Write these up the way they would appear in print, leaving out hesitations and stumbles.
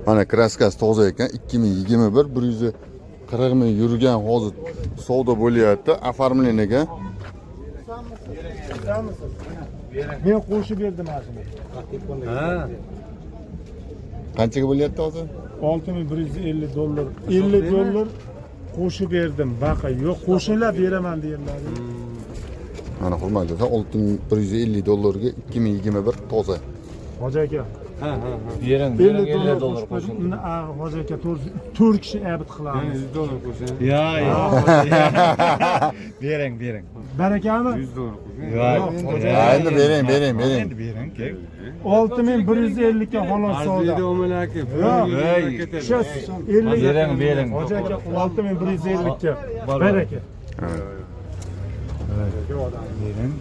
Mana kraskasi toza ekan. 2021 140 ming yurgan hozir savdo bo'lyapti. Оформлениyaga. Men qo'shib berdim mashina. Ha. Qanchaga bo'lyapti hozir? $6150. 50 dollar qo'shib berdim. Baqa yo'q, qo'shinglar beraman deyirlar. Mana hurmatli do'stlar, 6150 dollarga 2021 toza. Hoji aka. Ha. $50 $50 qo'shing. Hoji aka 4 kishi abid qilamiz. $100 qo'shing. Ya. Bering. Barakami? $100 qo'shing. Endi bering. Endi bering, kel. 6150 ga xolos savdo. Arziydi omala aka. Shu 50 Bering. Hoji aka 6150 ga. Baraka. Bering.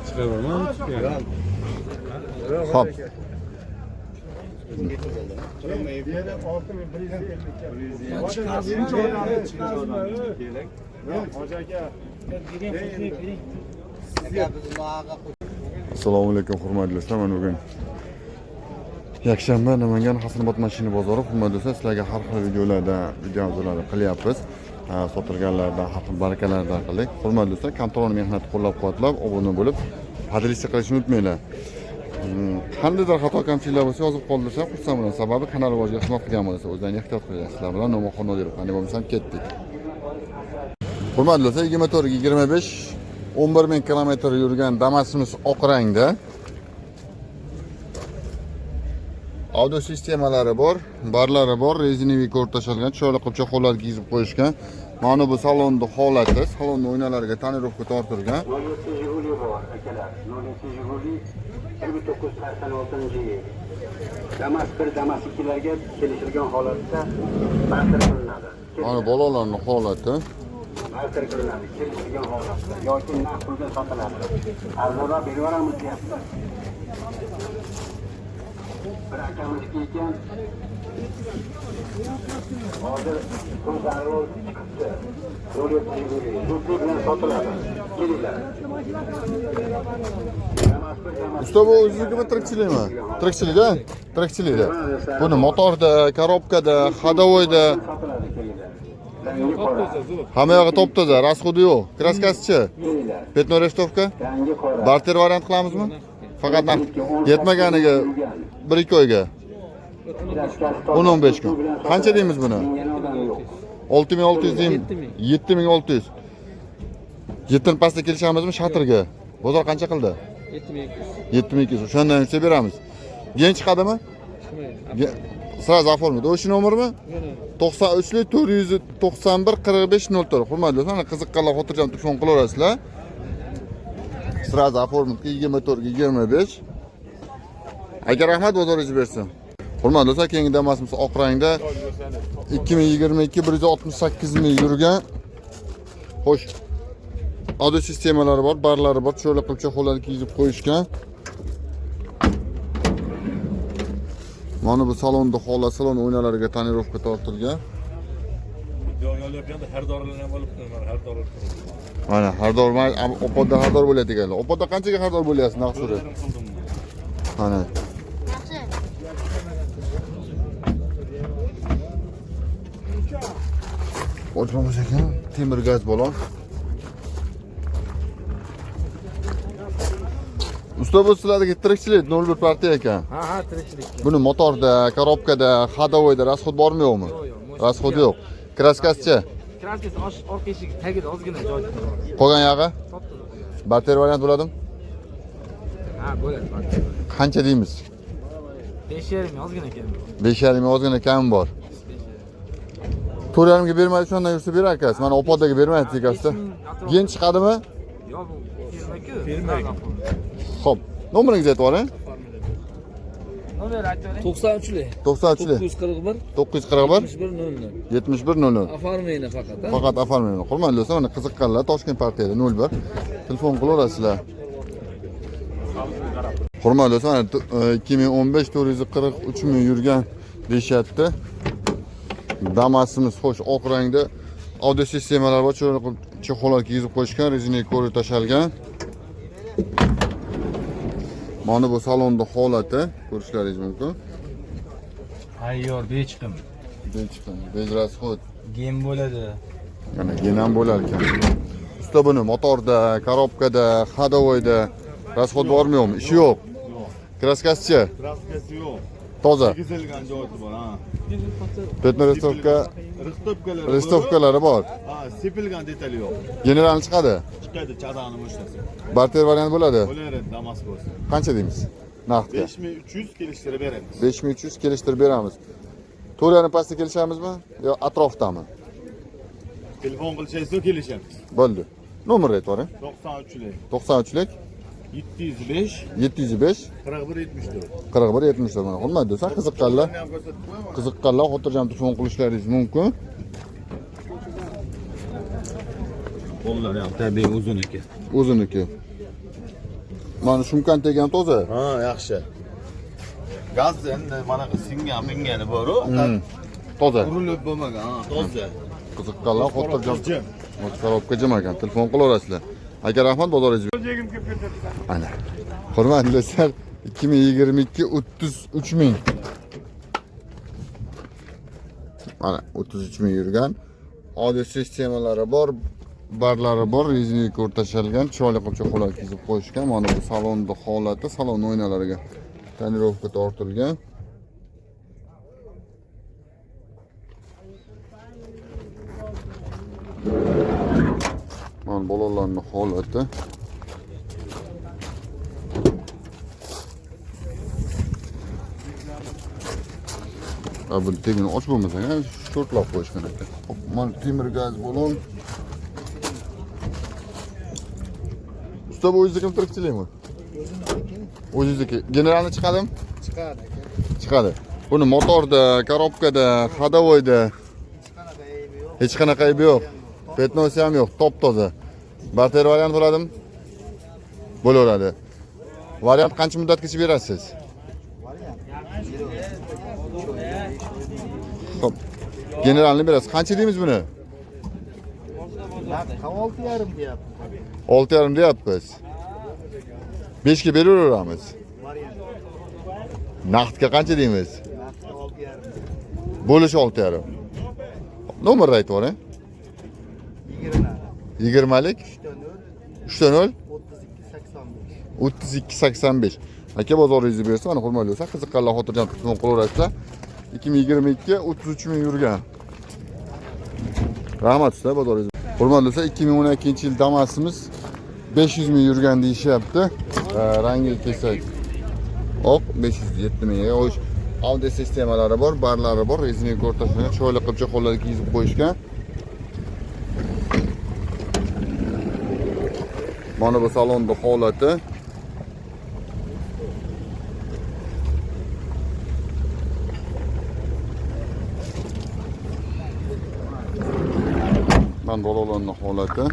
Chiqaverman. Xo'p. Assalomu alaykum hurmatli do'stlar. Mana bugun yakshanba Namangan Hasanobod mashina bozori. Hurmatli do'stlar, sizlarga har xil videolarda videolarni qilyapmiz. Sotilganlardan, har xil barakalardan qildik. Hurmatli do'stlar, kontrol mehnati qo'llab-quvvatlab, obuna bo'lib, podlist qilishni unutmanglar. Qandaydir xato kamchiliklar bo'lsa yozib qoldirsa, xursand bo'laman. Sababi kanal rivojiga xizmat qilgan bo'lsa, o'zlaringiz ehtiyot qiling. Sizlar bilan No'maxon Nodirov, qanday bo'lmasam ketdik. Hurmatli do'stlar, 24-25 11000 kilometr yurgan Damas'imiz oq rangda. Audio sistemalari bor, barlari bor, rezinaviy ko'rtashilgan, chiroyli qilib qo'llar kiyib qo'yishgan. Mana bu salonni holati, salon oynalarga tonirovka tortilgan. 07 Jiguli bor akalar. 07 Jiguli 1986-yil. Damas 1, Damas 2larga kelishilgan holatda barter qilinadi. Mana bolalarning holati. Barter qilinadi, kelishilgan holatda yoki naqd pulga sotiladi. Arzonroq berib yuboramiz deyapti. Bir akamizga ekan hozir pul zarur chiqibdi. 07 Jiguli zudlik bilan sotiladi. Kelinglar. Usta bu o'zingizga tirikchilikmi? Tirikchilikda? Tirikchilikda. Buni motorda, korobkada, ходовойda hamma yog'i top-toza, rasxodi yo'q. Kraskasichi? Petno reshtovka? Barter variant qilamizmi? Faqat yetmaganiga 1-2 oyga. 10-15 kun. Qancha deymiz buni? 6600 deyim, 7600. 7 pastga kelishamizmi shatrga? Bozor qancha qildi? 7200. O'shandan yuksak beramiz. Keyin chiqadimi? Sraz oformida. O'sha nomermi? 93 491 45 04. Hurmatli do'stlar, qiziqqanlar xotirjam telefon qilaverasizlar. Sraz oformida 24 25. Aka rahmat, bozoringiz bersin. Hurmatli do'stlar, keyingi Damas'imiz oq rangda 2022 168 ming yurgan. Xo'sh. Audio sistemalari bor, barlari bor, chiroyli qilib cho'xo'larni kiyib qo'yishgan. Mana bu salonda holat, salon oynalariga tonirovka tortilgan. Har dorilarni ham olib qo'yaman, har dori. Mana har dor, opoda har dor bo'lyapti ekanlar. Opoda qanchaga har dor bo'lyapsiz, naqsuri? Mana. O'tmamiz ekan, temir gaz balon. Usta bu sizlardagi tirikchilik 01 partiya ekan. Ha, tirikchilik. Buni motorda, korobkada, ходовойda rasxod bormi yo'qmi? Rasxod yo'q. Kraskasichi? Kraskasi orqa eshik tagida ozgina joy bor. Qolgan yog'i? Barter variant bo'ladimi? Ha, bo'ladi. barter. Qancha deymiz? 5,5 ozgina kam. 5,5 ozgina kam bor. 4,5 ga bermaydi, shundan yursa berar akasi. Mana opodaga bermaydi tekasida. Keyin chiqadimi? Yo'q, bu firma-ku. Xo'p, nomeringizni aytib oling. Nomer aytavering. 93'li. 93li 941 941 7100. 7100. Afarmayni faqat. Faqat oformlayman. Hurmatli do'stlar, mana qiziqqanlar Toshkent partiyada 01 telefon qilaverasizlar. Hurmatli do'stlar, 2015 443 ming yurgan deyishyapti. Damas'imiz xo'sh oq rangda, audio sistemalar bor, chiroyli qilib chexollar kiyib qo'yishgan, rezinaviy ko'rik tashalgan. Mana bu salonda holati ko'rishlaringiz mumkin. Ayyor bechiqim. Bej расход. Gen bo'ladi. Yana gen ham bo'lar ekan. Usta buni motorda, korobkada, ходовойda расход bormi yo'qmi? Ishi yo'q. Kraskasi-chi? Kraskasi yo'q. Toza. Chigizilgan joyi bor, ha. Petno restovka, restovkalari bor. Ha, sepilgan detali yo'q. Generalni chiqadi. Chiqadi chadani mushtasi. Barter variant bo'ladi. Bo'lar edi, Damas bo'lsin. Qancha deymiz? Naqdga. 5300 kelishtirib beramiz. 5300 kelishtirib beramiz. To'rani pastga kelishamizmi yo atrofdami? Telefon qilsangiz kelishamiz. Bo'ldi. Nomer aytvoring. 93lik 93lik 705 705 4174. 4174 mana hurmatli do'stlar, qiziqqanlar xotirjam telefon qilishlaringiz mumkin. Qo'llar ham tabiiy uzuniki. O'ziniki. Mana shumkan tegan toza. Ha, yaxshi. Gaz endi mana singan mingani bor-ku. Toza. Urilib bo'lmagan, ha, toza. Qiziqqanlar xotirjam. Korobka jim ekan, telefon qilaverasizlar. Aka rahmat, bozoringiz. Ana. Hurmatli do'stlar, 2022 33 ming. Mana 33 ming yurgan. Audio sistemalari bor, barlari bor, rezinik o'rtashilgan, chiroyli qilib cho'qqilar kizib qo'yishgan. Mana bu salonning holati, salon oynalariga tonirovka tortilgan. Mana bolalarning holati. Bu tegini och bo'lmasa, shortlab qo'yishgan ekan. Mana temir gaz balon. Usta bu o'zingizga tirikchilikmi? O'zingizniki. Generalni chiqadimi? Chiqadi. Chiqadi. Buni motorda, korobkada, ходовойda hech qanaqa aybi yo'q. Petnosi ham yo'q, top toza. Barter variant bo'ladimi? Bo'laveradi. Variant qancha muddatgacha berasiz? Xo'p. Generalni berasiz. Qancha deymiz buni? 6,5 deyapti. 6,5 deyapmiz. 5 ga beraveramiz. Naqdga qancha deymiz? 6,5. Bo'lish 6,5. Nomerni aytvoring. 20lik 3 3285. Aka bozoringizni bersa, mana hurmatli do'stlar, qiziqqanlar xotirjam telefon qilaverasizlar. 2022 33 ming yurgan. Rahmat usta, bozoringiz. Hurmatli do'stlar, 2012-yil Damasimiz 500 ming yurgan deyishyapti. Rangi kesak. Oq 507 mingga qo'yish. Audio sistemalari bor, barlari bor, rezinik o'rtashilgan, chiroyli qilib cho'qqilarga kiyib qo'yishgan. Mana bu salonning holati. Mana bolalarning holati.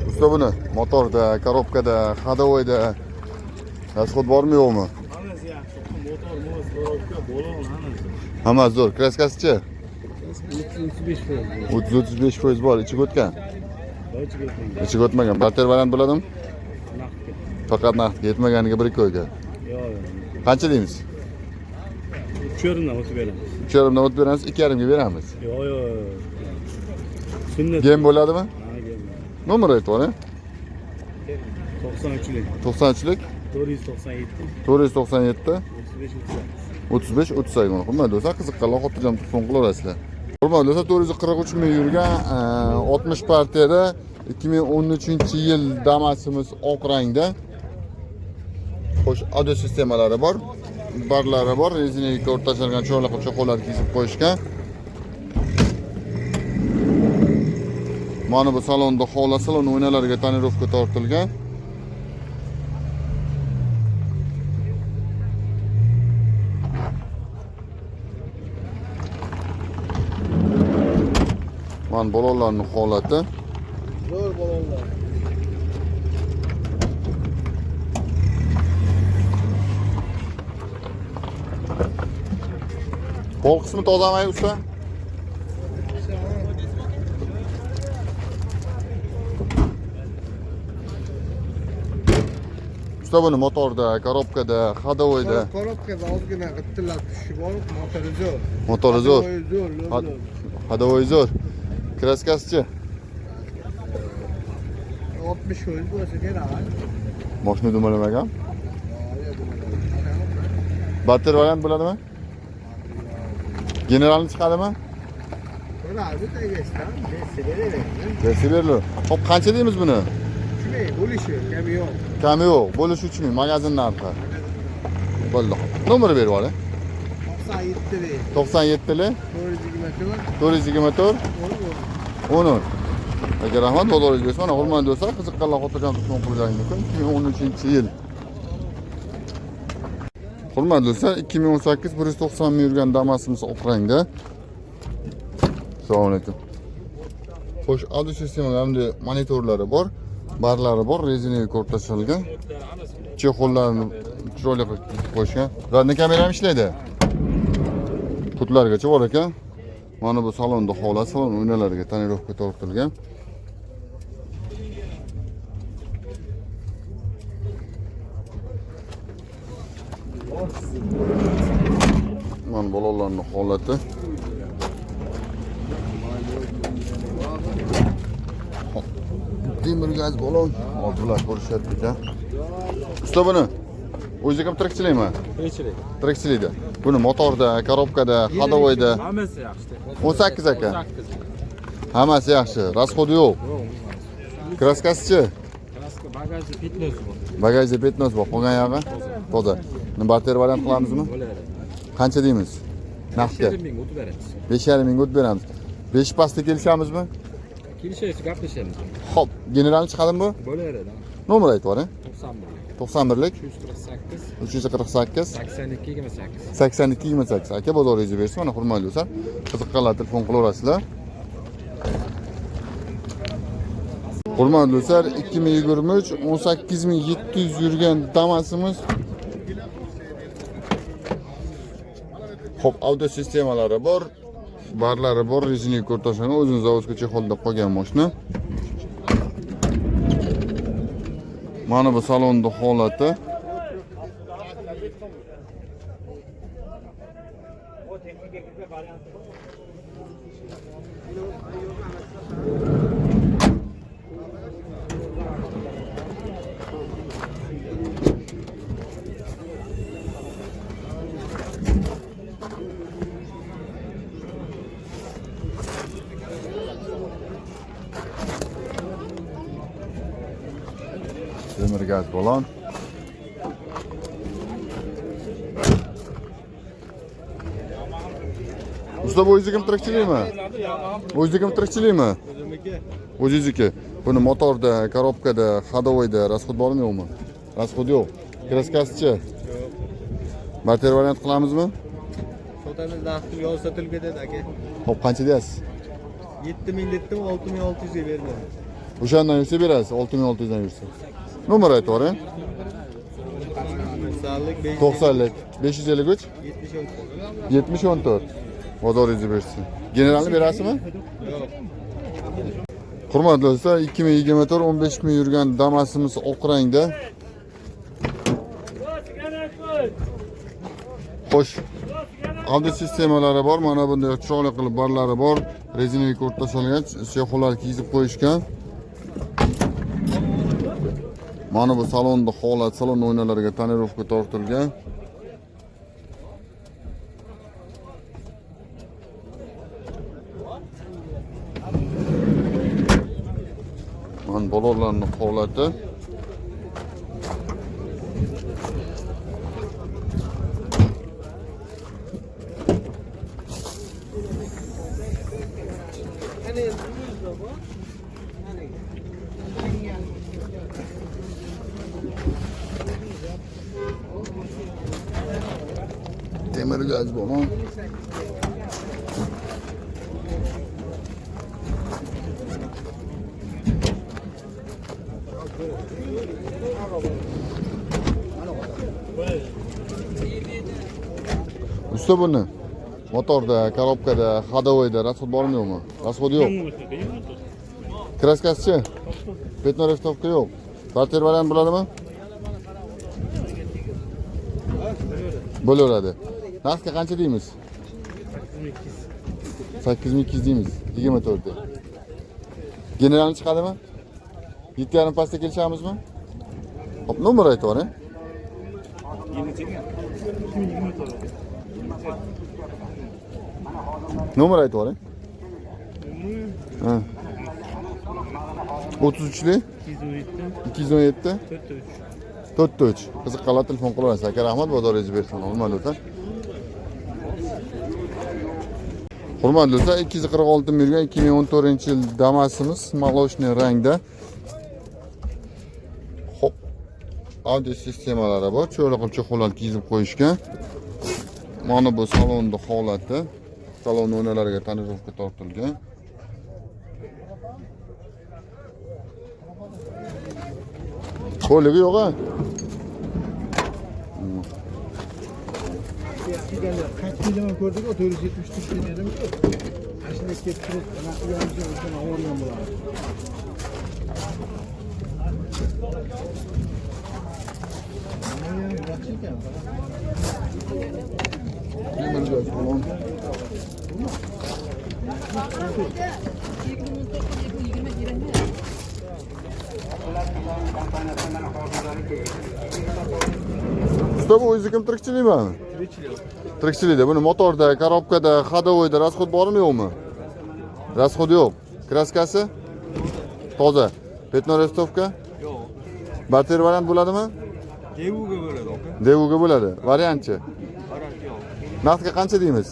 Usta buni motorda, korobkada, ходовойda расход bormi yo'qmi? Hammasi yaxshi. Motor, korobka, balon hammasi. Hammasi zo'r. Kraskasi-chi? 35%. 30-35% bor, ichiga o'tgan. Ichiga o'tmagan. Barter variant bo'ladimi? Naqdga. Faqat naqdga yetmaganiga 1 ko'yga. Yo'q. Qancha deymiz? 3,5 dan o'tib beramiz. 3,5 dan o'tib beramiz, 2,5 ga beramiz. Yo'q. Sunnat. Gen bo'ladimi? Ha, gen. Nomer aytvoring. 93lik 93lik 497 497 35 35 38. Hurmatli do'stlar, qiziqqanlar xotirjam telefon qilaverasizlar. Hurmatli do'stlar, 443 ming yurgan 60 partiyada 2013-yil Damasimiz oq rangda. Xo'sh, audio sistemalari bor, barlari bor, rezinik o'rtashilgan, chiroyli qilib cho'qqilar kiyib qo'yishgan. Mana bu salonda holati, salon oynalariga tonirovka tortilgan. Mana bolalarning holati. Zo'r bolalar. Pol qismi tozamay usta? Usta buni motorda, korobkada, ходовойda. Korobkada ozgina g'ittilab tushishi bor, motori zo'r. Motori zo'r. Zo'r. Ходовой zo'r. Kraskasi-chi? 60 foiz bo'lsa kerak. Mashina dumalamagan. Batter variant bo'ladimi? Generalni chiqadimi? Bo'ladi, tegishdan. Desiberli. Hop, qancha deymiz buni? Shunday bo'lishi, kami yo'q. Kami yo'q, bo'lishi 3000 magazin narxi. Bo'ldi. Nomer berib yuboring. 97 97li 424 424 10. Aka rahmat, bozoringiz bo'lsin. Mana hurmatli do'stlar, qiziqqanlar xotirjam telefon qilishingiz mumkin. 2013-yil. Hurmatli do'stlar, 2018 190 ming yurgan Damas'imiz oq rangda. Assalomu alaykum. Xo'sh, audio sistemalarida monitorlari bor, barlari bor, rezinaga ko'rtashilgan. Chexollarini chiroyli qilib qo'yishgan. Zadniy kamera ham ishlaydi. Putlargacha bor ekan. Mana bu salonda holat, salon o'yinlariga tonirovka tortilgan. Mana bolalarning holati. Temir gaz balon. Hozirlar ko'rishyapti ekan. Usta buni o'zingiz ham tirikchilikmi? Tirikchilik. Tirikchilikda. Buni motorda, korobkada, ходовойda Hammasi yaxshi. 18 aka. Hammasi yaxshi. Расходi yo'q. Kraskasi-chi? Kraska bagajda 15 bor. Bagajda 15 bor. Qolgan yog'i toza. Nima barter variant qilamizmi? Bo'ladi. Qancha deymiz? Naqdga 5,000 o'tib beramiz. 5,5 ming o'tib beramiz. 5 pastga kelishamizmi? Kelishaysiz, gaplashamiz. Xo'p, generalni chiqadimi bu? Bo'laveradi. Nomer aytib yuboring. 91 91lik 348 348 82 28. 82 28. Aka bozoringizni bersin. Mana hurmatli do'stlar, qiziqqanlar telefon qilaverasizlar. Hurmatli do'stlar, 2023 18700 yurgan Damas'imiz. Xo'p, audio sistemalari bor, barlari bor, rezinaga ko'rtashgan, o'zini zavodga chexolda qolgan mashina. Mana bu salonda holati. Temir gaz balon. Usta bu o'zingiz ham tirikchilikmi? O'zingiz ham tirikchilikmi? O'zingizniki. Buni motorda, korobkada, ходовойda расход bormi yo'qmi? Расход yo'q. Kraskasi-chi? Barter variant qilamizmi? Sotamiz vaqtim yo'q, sotilib ketadi aka. Xo'p, qancha deyasiz? 7000 dedim, 6600 ga berdim. O'shandan yursa berasiz, 6600 dan yursa. Nomer aytib yuboring. 90lik 553 70 14. Bozoringizni bersin. Generalni berasizmi? Yo'q. Hurmatli do'stlar, 2024 15 ming yurgan Damas'imiz oq rangda. Xo'sh. Audio sistemalari bor, mana bunday chiroyli qilib barlari bor, rezinaga ko'rtashilgan, chexollar kiyizib qo'yishgan. Mana bu salonda holat, salon o'yinlariga tonirovka tortilgan. Mana bolalarning holati. Temir gaz balon. Usta buni Motorda, korobkada, ходовойda расход bormi yo'qmi? Расход yo'q. Kraskasi-chi? Petno restovka yo'q. Barter variant bo'ladimi? Bo'laveradi. Narxga qancha deymiz? 8200 deymiz. 24 da. Generalni chiqadimi? 7,5 pastga kelishamizmi? Hop, nomer aytib yuboring. Nomer aytib yuboring. Ha. 33li 217 43. Qiziqqanlar telefon qilaverasiz. Aka rahmat, bozoringiz bersin. Hurmatli do'stlar. Hurmatli do'stlar, 246 yurgan 2014-yil Damas'imiz молочный rangda. Hop. Audio sistemalari bor. Cho'laqilcha holal kiyizib qo'yishgan. Mana bu salonni holati. Salon o'ynalariga tonirovka tortilgan. Qo'ligi yo'q-a? Qancha kilodan ko'rdik, 473 kilodan. Ashuna kelib turib, anaqa uchun avariya bo'ladi. Mana yaxshi ekan. Usta, bu o'zi kim tirikchilikmi? Tirikchilikda. Buni motorda, korobkada, ходовойda расход bormi yo'qmi? Расход yo'q. Kraskasi toza. Petno restovka? Yo'q. Barter variant bo'ladimi? Devuga bo'ladi aka. Devuga bo'ladi. Variantchi. Variant yo'q. Narxga qancha deymiz?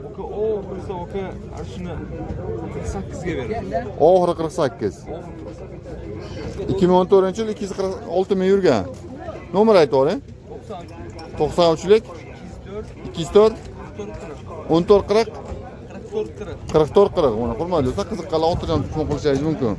Aka o bo'lsa aka shuni 48 ga beradi. Oxiri 48. 2014-yil 246 ming yurgan. Nomer aytib yuboring. 93lik 204 14 40 44 40. Mana hurmatli do'stlar, qiziqqanlar xotirjam telefon qilishingiz mumkin.